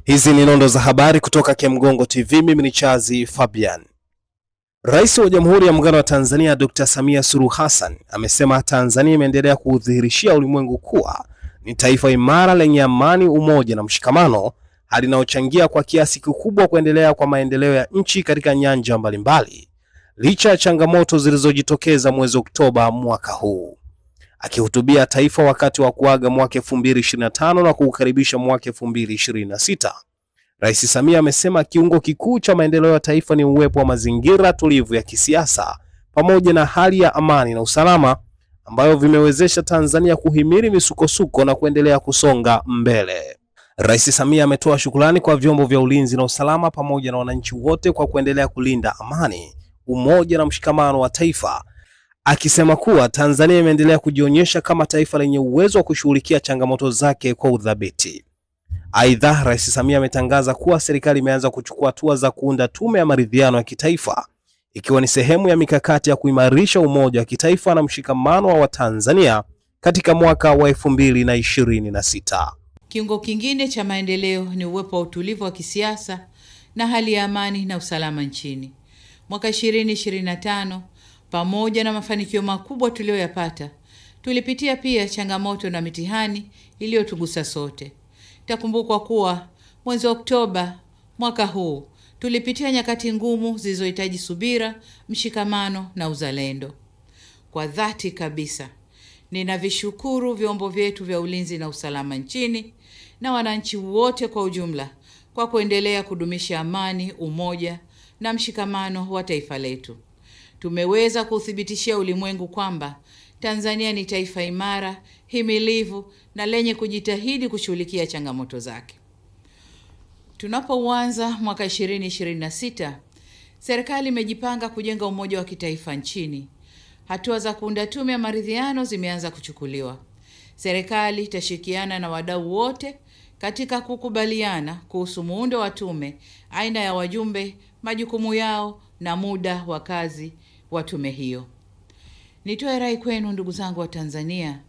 Hizi ni nondo za habari kutoka Kemgongo TV. Mimi ni Chazi Fabian. Rais wa Jamhuri ya Muungano wa Tanzania Dr. Samia Suluhu Hassan amesema Tanzania imeendelea kudhihirishia ulimwengu kuwa ni taifa imara lenye amani, umoja na mshikamano, hali inayochangia kwa kiasi kikubwa kuendelea kwa maendeleo ya nchi katika nyanja mbalimbali, licha ya changamoto zilizojitokeza mwezi Oktoba mwaka huu. Akihutubia taifa wakati wa kuaga mwaka 2025 na kukaribisha mwaka 2026, Rais Samia amesema kiungo kikuu cha maendeleo ya taifa ni uwepo wa mazingira tulivu ya kisiasa pamoja na hali ya amani na usalama ambayo vimewezesha Tanzania kuhimili misukosuko na kuendelea kusonga mbele. Rais Samia ametoa shukrani kwa vyombo vya ulinzi na usalama pamoja na wananchi wote kwa kuendelea kulinda amani, umoja na mshikamano wa taifa, akisema kuwa Tanzania imeendelea kujionyesha kama taifa lenye uwezo wa kushughulikia changamoto zake kwa udhabiti. Aidha, Rais Samia ametangaza kuwa serikali imeanza kuchukua hatua za kuunda tume ya maridhiano ya kitaifa, ikiwa ni sehemu ya mikakati ya kuimarisha umoja wa kitaifa na mshikamano wa Watanzania katika mwaka wa 2026. Kiungo kingine cha maendeleo ni uwepo wa utulivu wa kisiasa na hali ya amani na usalama nchini. Mwaka 2025, pamoja na mafanikio makubwa tuliyoyapata, tulipitia pia changamoto na mitihani iliyotugusa sote. Itakumbukwa kuwa mwezi Oktoba mwaka huu tulipitia nyakati ngumu zilizohitaji subira, mshikamano na uzalendo. Kwa dhati kabisa, ninavishukuru vyombo vyetu vya ulinzi na usalama nchini na wananchi wote kwa ujumla kwa kuendelea kudumisha amani, umoja na mshikamano wa taifa letu. Tumeweza kuthibitishia ulimwengu kwamba Tanzania ni taifa imara, himilivu na lenye kujitahidi kushughulikia changamoto zake. Tunapoanza mwaka 2026, serikali imejipanga kujenga umoja wa kitaifa nchini. Hatua za kuunda tume ya maridhiano zimeanza kuchukuliwa. Serikali itashirikiana na wadau wote katika kukubaliana kuhusu muundo wa tume, aina ya wajumbe, majukumu yao na muda wa kazi wa tume hiyo. Nitoe rai kwenu ndugu zangu wa Tanzania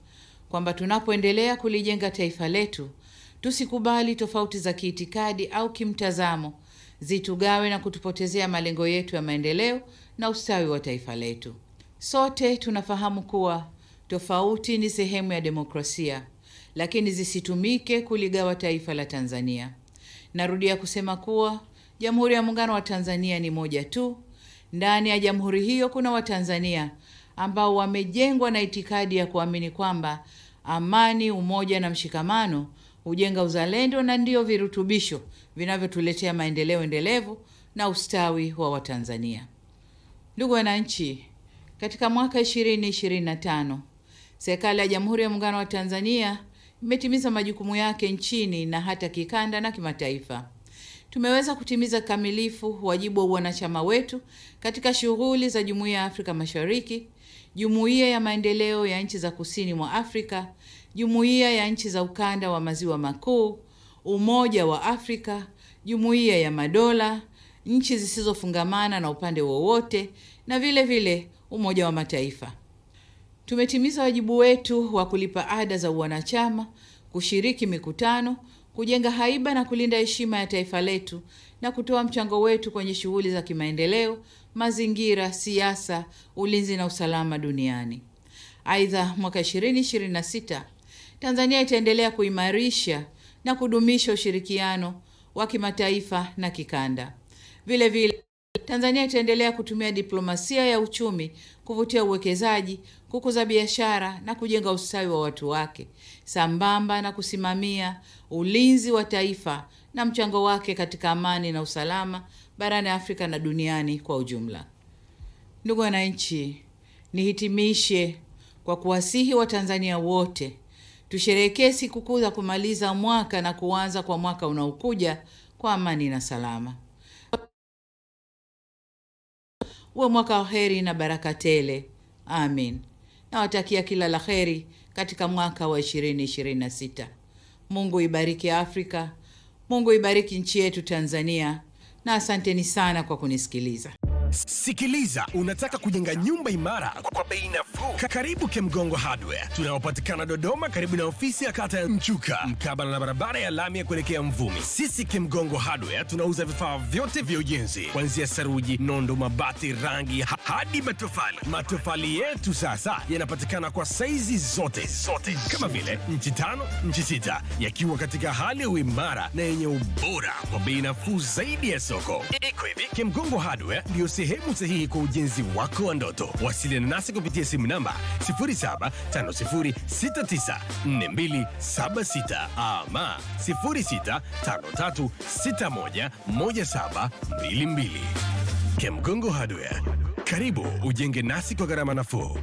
kwamba tunapoendelea kulijenga taifa letu, tusikubali tofauti za kiitikadi au kimtazamo zitugawe na kutupotezea malengo yetu ya maendeleo na ustawi wa taifa letu. Sote tunafahamu kuwa tofauti ni sehemu ya demokrasia, lakini zisitumike kuligawa taifa la Tanzania. Narudia kusema kuwa Jamhuri ya Muungano wa Tanzania ni moja tu. Ndani ya jamhuri hiyo kuna Watanzania ambao wamejengwa na itikadi ya kuamini kwamba amani, umoja na mshikamano hujenga uzalendo na ndio virutubisho vinavyotuletea maendeleo endelevu na ustawi wa Watanzania. Ndugu wananchi, katika mwaka 2025, serikali ya Jamhuri ya Muungano wa Tanzania imetimiza majukumu yake nchini na hata kikanda na kimataifa. Tumeweza kutimiza kamilifu wajibu wa wanachama wetu katika shughuli za Jumuiya ya Afrika Mashariki, Jumuiya ya Maendeleo ya Nchi za Kusini mwa Afrika, Jumuiya ya Nchi za Ukanda wa Maziwa Makuu, Umoja wa Afrika, Jumuiya ya Madola, nchi zisizofungamana na upande wowote na vile vile Umoja wa Mataifa. Tumetimiza wajibu wetu wa kulipa ada za wanachama, kushiriki mikutano, kujenga haiba na kulinda heshima ya taifa letu na kutoa mchango wetu kwenye shughuli za kimaendeleo, mazingira, siasa, ulinzi na usalama duniani. Aidha, mwaka 2026, Tanzania itaendelea kuimarisha na kudumisha ushirikiano wa kimataifa na kikanda. Vile vile, Tanzania itaendelea kutumia diplomasia ya uchumi kuvutia uwekezaji, kukuza biashara na kujenga ustawi wa watu wake, sambamba na kusimamia ulinzi wa taifa na mchango wake katika amani na usalama barani Afrika na duniani kwa ujumla. Ndugu wananchi, nihitimishe kwa kuwasihi Watanzania wote tusherehekee sikukuu za kumaliza mwaka na kuanza kwa mwaka unaokuja kwa amani na salama. Uwe mwaka wa heri na baraka tele. Amin. Nawatakia kila la heri katika mwaka wa 2026. Mungu ibariki Afrika. Mungu ibariki nchi yetu Tanzania. Na asanteni sana kwa kunisikiliza. Sikiliza, unataka kujenga nyumba imara kwa bei nafuu? Karibu Kemgongo Hardware. Tunaopatikana Dodoma karibu na ofisi ya kata ya Mchuka, mkabala na barabara ya lami ya kuelekea Mvumi. Sisi Kemgongo Hardware tunauza vifaa vyote vya ujenzi, kuanzia saruji, nondo, mabati, rangi hadi matofali. Matofali yetu sasa yanapatikana kwa saizi zote kama vile inchi 5, inchi 6, yakiwa katika hali ya uimara na yenye ubora kwa bei nafuu zaidi ya soko. Iko hivi, Kemgongo Hardware ndio sehemu sahihi kwa ujenzi wako wa ndoto. Wasiliana nasi kupitia simu namba 0750694276 ama 0653611722. Kemgongo Hardware, karibu ujenge nasi kwa gharama nafuu.